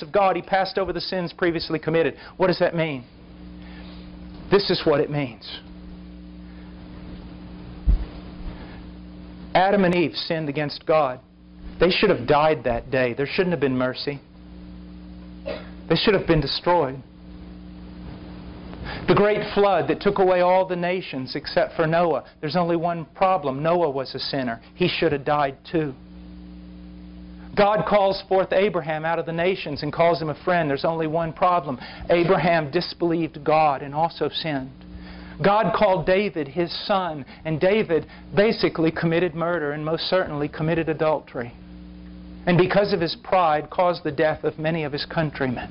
of God. He passed over the sins previously committed. What does that mean? This is what it means. Adam and Eve sinned against God. They should have died that day. There shouldn't have been mercy. They should have been destroyed. The great flood that took away all the nations except for Noah. There's only one problem. Noah was a sinner. He should have died too. God calls forth Abraham out of the nations and calls him a friend. There's only one problem. Abraham disbelieved God and also sinned. God called David his son, and David basically committed murder and most certainly committed adultery. And because of his pride, caused the death of many of his countrymen.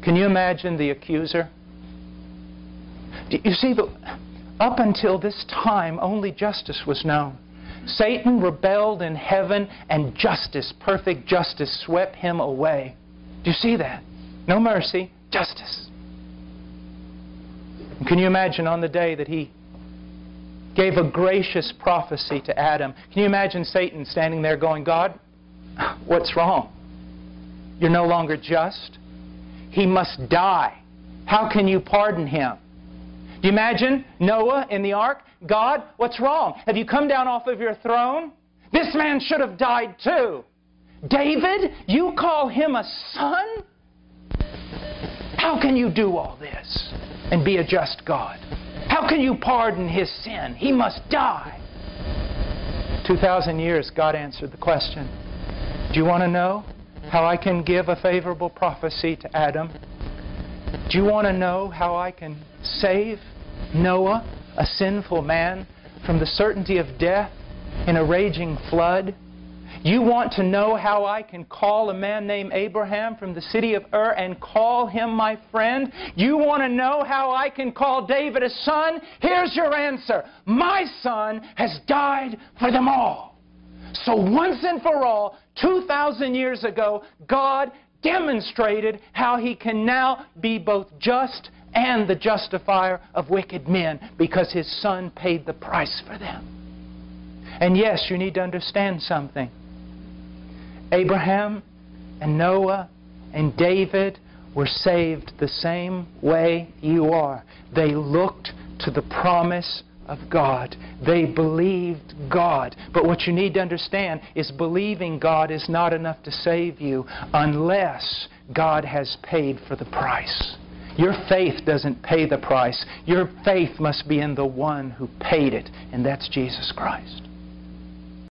Can you imagine the accuser? You see, up until this time, only justice was known. Satan rebelled in heaven, and justice, perfect justice, swept him away. Do you see that? No mercy, justice. And can you imagine on the day that he gave a gracious prophecy to Adam? Can you imagine Satan standing there going, God, what's wrong? You're no longer just. He must die. How can you pardon him? Do you imagine Noah in the ark? God, what's wrong? Have you come down off of your throne? This man should have died too. David, you call him a son? How can you do all this and be a just God? How can you pardon his sin? He must die. 2,000 years, God answered the question. Do you want to know how I can give a favorable prophecy to Adam? Do you want to know how I can save Noah, a sinful man, from the certainty of death in a raging flood? You want to know how I can call a man named Abraham from the city of Ur and call him my friend? You want to know how I can call David a son? Here's your answer. My son has died for them all. So once and for all, 2,000 years ago, God demonstrated how He can now be both just and the justifier of wicked men, because His Son paid the price for them. And yes, you need to understand something. Abraham and Noah and David were saved the same way you are. They looked to the promise of God. They believed God. But what you need to understand is believing God is not enough to save you unless God has paid for the price. Your faith doesn't pay the price. Your faith must be in the one who paid it, and that's Jesus Christ.